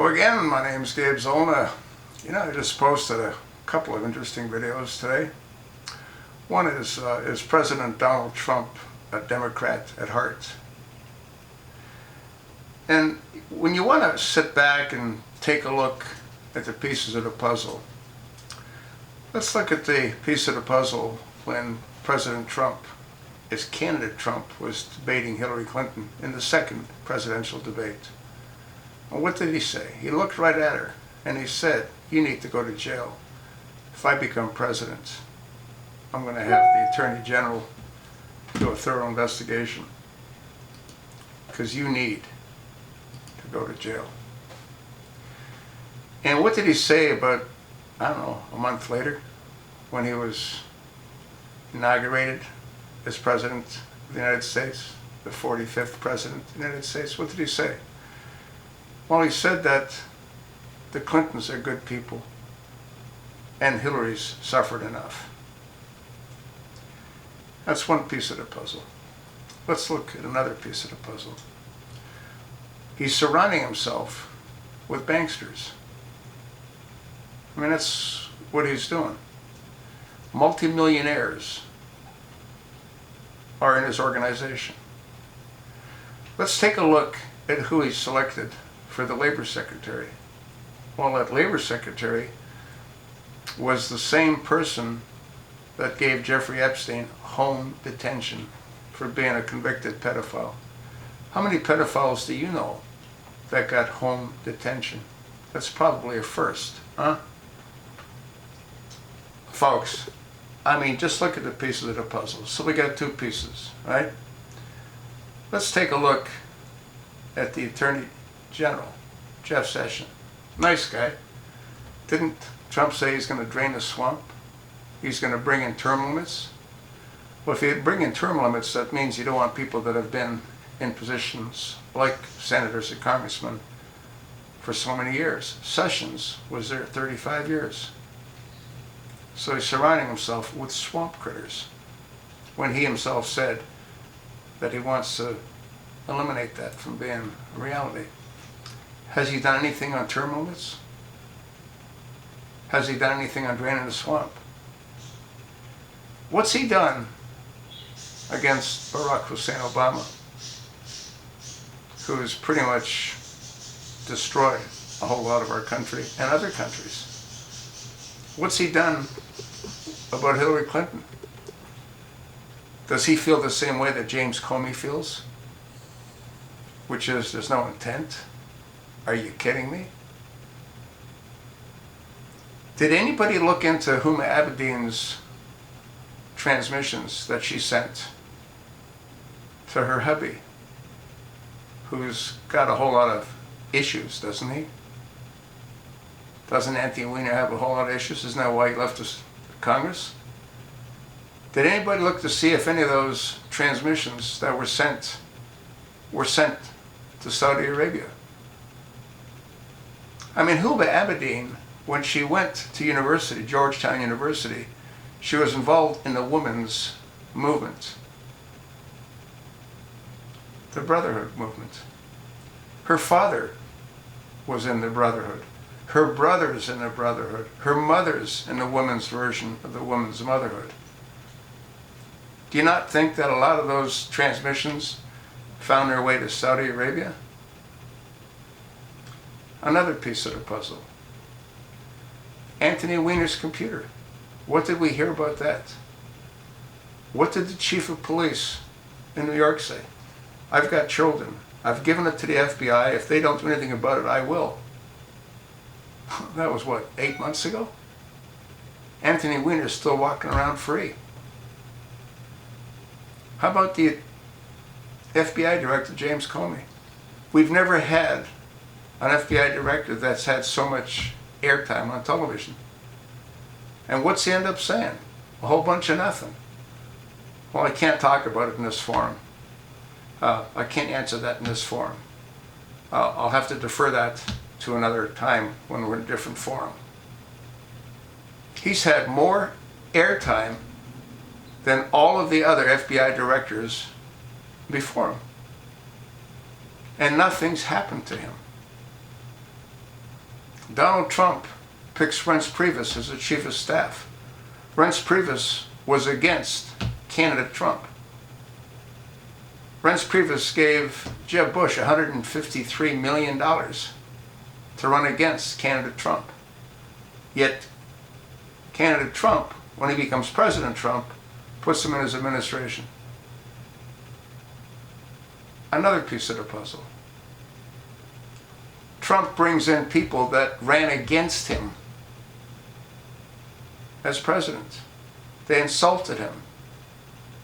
Hello again, my name's Gabe Zolna. I just posted a couple of interesting videos today. One is President Donald Trump a Democrat at heart? And when you want to sit back and take a look at the pieces of the puzzle, let's look at the piece of the puzzle when President Trump, as candidate Trump, was debating Hillary Clinton in the second presidential debate. Well, what did he say? He looked right at her and he said, "You need to go to jail. If I become president, I'm going to have the Attorney General do a thorough investigation because you need to go to jail." And what did he say about, I don't know, a month later when he was inaugurated as President of the United States, the 45th President of the United States? What did he say? Well, he said that the Clintons are good people and Hillary's suffered enough. That's one piece of the puzzle. Let's look at another piece of the puzzle. He's surrounding himself with banksters. I mean, that's what he's doing. Multimillionaires are in his organization. Let's take a look at who he selected for the Labor Secretary. Well, that Labor Secretary was the same person that gave Jeffrey Epstein home detention for being a convicted pedophile. How many pedophiles do you know that got home detention? That's probably a first, huh? Folks, I mean, just look at the pieces of the puzzle. So we got two pieces, right? Let's take a look at the Attorney General, Jeff Sessions. Nice guy. Didn't Trump say he's going to drain the swamp? He's going to bring in term limits? Well, if you bring in term limits, that means you don't want people that have been in positions like senators and congressmen for so many years. Sessions was there 35 years. So he's surrounding himself with swamp critters when he himself said that he wants to eliminate that from being a reality. Has he done anything on term limits? Has he done anything on draining the swamp? What's he done against Barack Hussein Obama, who's pretty much destroyed a whole lot of our country and other countries? What's he done about Hillary Clinton? Does he feel the same way that James Comey feels? Which is, there's no intent? Are you kidding me? Did anybody look into Huma Abedin's transmissions that she sent to her hubby, who's got a whole lot of issues, doesn't he? Doesn't Anthony Weiner have a whole lot of issues? Isn't that why he left Congress? Did anybody look to see if any of those transmissions that were sent to Saudi Arabia? I mean, Huma Abedin, when she went to university, Georgetown University, she was involved in the women's movement, the Brotherhood movement. Her father was in the Brotherhood. Her brother's in the Brotherhood. Her mother's in the women's version of the women's motherhood. Do you not think that a lot of those transmissions found their way to Saudi Arabia? Another piece of the puzzle. Anthony Weiner's computer. What did we hear about that? What did the chief of police in New York say? I've got children. I've given it to the FBI. If they don't do anything about it, I will. That was what, 8 months ago? Anthony Weiner's still walking around free. How about the FBI director, James Comey? We've never had an FBI director that's had so much airtime on television. And what's he end up saying? A whole bunch of nothing. Well, I can't talk about it in this forum. I can't answer that in this forum. I'll have to defer that to another time when we're in a different forum. He's had more airtime than all of the other FBI directors before him. And nothing's happened to him. Donald Trump picks Reince Priebus as the chief of staff. Reince Priebus was against candidate Trump. Reince Priebus gave Jeb Bush $153 million to run against candidate Trump. Yet candidate Trump, when he becomes President Trump, puts him in his administration. Another piece of the puzzle. Trump brings in people that ran against him as president. They insulted him.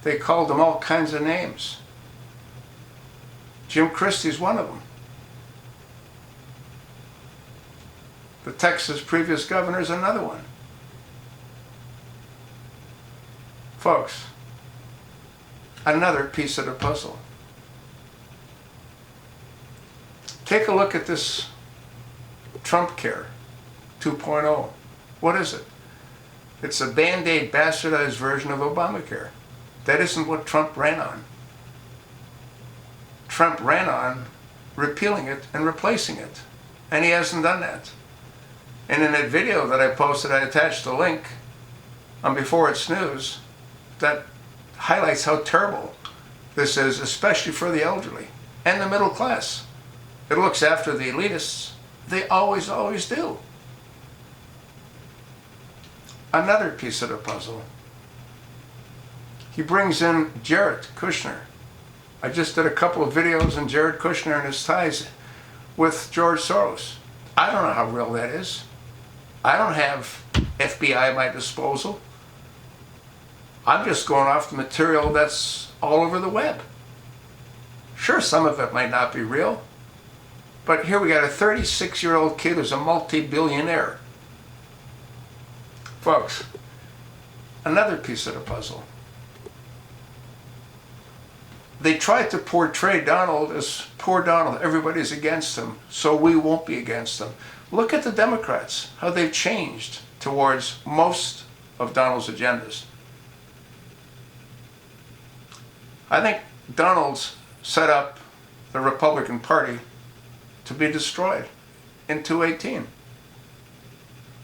They called him all kinds of names. Jim Christie's one of them. The Texas previous governor is another one. Folks, another piece of the puzzle. Take a look at this Trump Care 2.0. What is it? It's a Band-Aid bastardized version of Obamacare. That isn't what Trump ran on. Trump ran on repealing it and replacing it. And he hasn't done that. And in that video that I posted, I attached a link on Before It's News that highlights how terrible this is, especially for the elderly and the middle class. It looks after the elitists. They always do. Another piece of the puzzle. He brings in Jared Kushner. I just did a couple of videos on Jared Kushner and his ties with George Soros. I don't know how real that is. I don't have FBI at my disposal. I'm just going off the material that's all over the web. Sure, some of it might not be real. But here we got a 36-year-old kid who's a multi-billionaire. Folks, another piece of the puzzle. They tried to portray Donald as poor Donald. Everybody's against him, so we won't be against him. Look at the Democrats, how they've changed towards most of Donald's agendas. I think Donald's set up the Republican Party to be destroyed in 2018.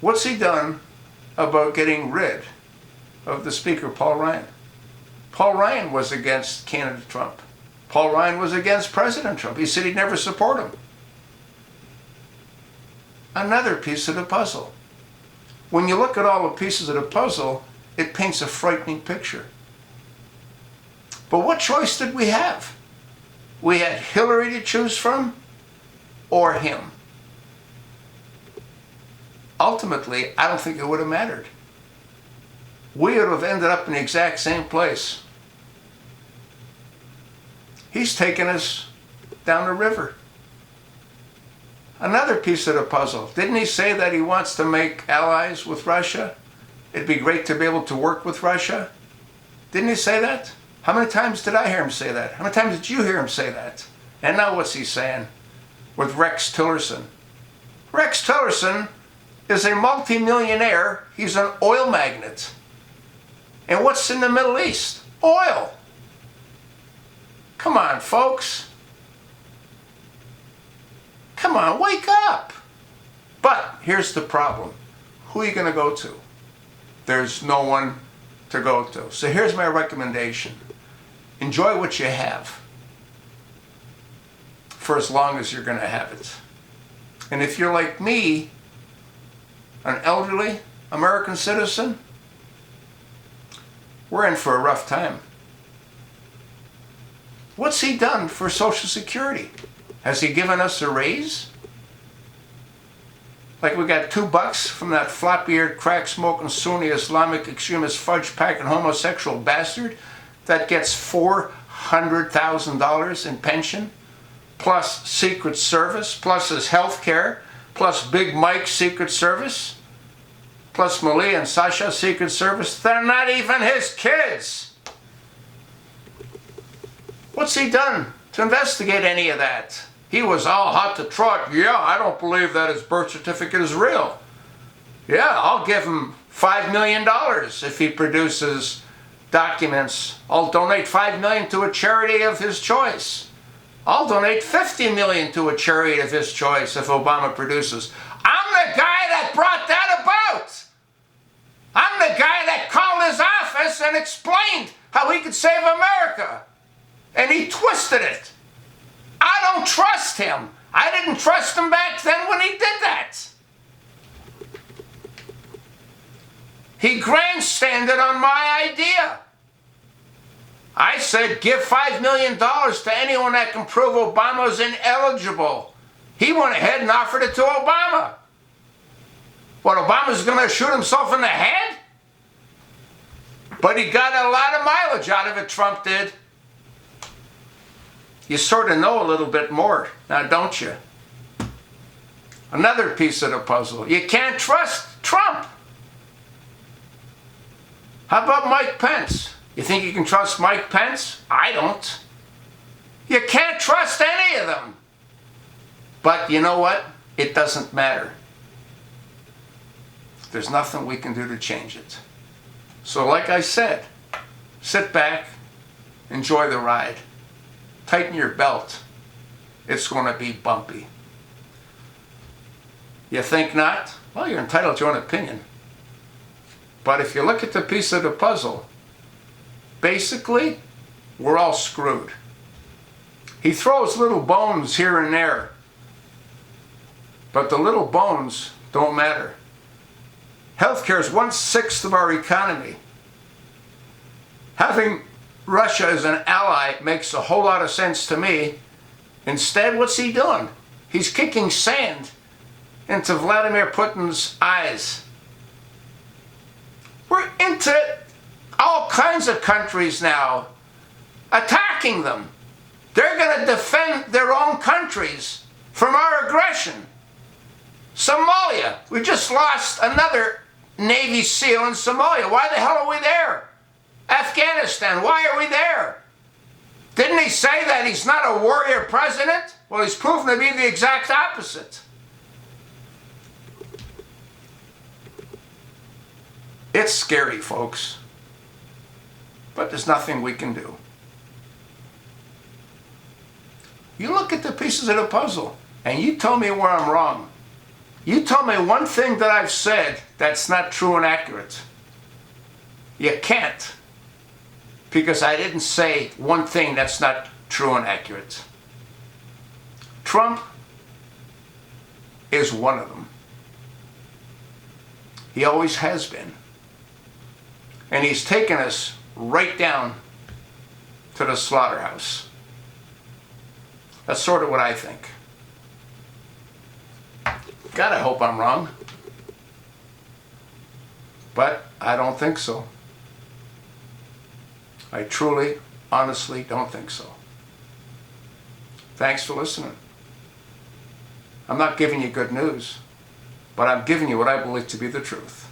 What's he done about getting rid of the Speaker, Paul Ryan? Paul Ryan was against candidate Trump. Paul Ryan was against President Trump. He said he'd never support him. Another piece of the puzzle. When you look at all the pieces of the puzzle, it paints a frightening picture. But what choice did we have? We had Hillary to choose from, or him. Ultimately, I don't think it would have mattered. We would have ended up in the exact same place. He's taken us down the river. Another piece of the puzzle. Didn't he say that he wants to make allies with Russia? It'd be great to be able to work with Russia. Didn't he say that? How many times did I hear him say that? How many times did you hear him say that? And now what's he saying with Rex Tillerson? Rex Tillerson is a multimillionaire. He's an oil magnate. And what's in the Middle East? Oil. Come on, folks. Come on, wake up. But here's the problem. Who are you going to go to? There's no one to go to. So here's my recommendation. Enjoy what you have for as long as you're going to have it. And if you're like me, an elderly American citizen, we're in for a rough time. What's he done for Social Security? Has he given us a raise? Like we got $2 from that floppy-eared, crack-smoking, Sunni Islamic extremist, fudge-packing homosexual bastard that gets $400,000 in pension, plus Secret Service, plus his health care, plus Big Mike's Secret Service, plus Malia and Sasha's Secret Service. They're not even his kids. What's he done to investigate any of that? He was all hot to trot. Yeah, I don't believe that his birth certificate is real. Yeah, I'll give him $5 million if he produces documents. I'll donate $5 million to a charity of his choice. I'll donate $50 million to a charity of his choice if Obama produces. I'm the guy that brought that about. I'm the guy that called his office and explained how he could save America. And he twisted it. I don't trust him. I didn't trust him back then when he did that. He grandstanded on my idea. I said, give $5 million to anyone that can prove Obama's ineligible. He went ahead and offered it to Obama. What, Obama's going to shoot himself in the head? But he got a lot of mileage out of it, Trump did. You sort of know a little bit more, now don't you? Another piece of the puzzle. You can't trust Trump. How about Mike Pence? You think you can trust Mike Pence? I don't. You can't trust any of them. But you know what? It doesn't matter. There's nothing we can do to change it. So like I said, sit back, enjoy the ride. Tighten your belt. It's going to be bumpy. You think not? Well, you're entitled to your own opinion. But if you look at the piece of the puzzle, basically, we're all screwed. He throws little bones here and there, but the little bones don't matter. Healthcare is 1/6 of our economy. Having Russia as an ally makes a whole lot of sense to me. Instead, what's he doing? He's kicking sand into Vladimir Putin's eyes. We're into all kinds of countries now, attacking them. They're going to defend their own countries from our aggression. Somalia, we just lost another Navy SEAL in Somalia. Why the hell are we there? Afghanistan, why are we there? Didn't he say that he's not a warrior president? Well, he's proven to be the exact opposite. It's scary, folks. But there's nothing we can do. You look at the pieces of the puzzle, and you tell me where I'm wrong. You tell me one thing that I've said that's not true and accurate. You can't. Because I didn't say one thing that's not true and accurate. Trump is one of them. He always has been. And he's taken us right down to the slaughterhouse. That's sort of what I think. God, I hope I'm wrong. But I don't think so. I truly, honestly don't think so. Thanks for listening. I'm not giving you good news, but I'm giving you what I believe to be the truth.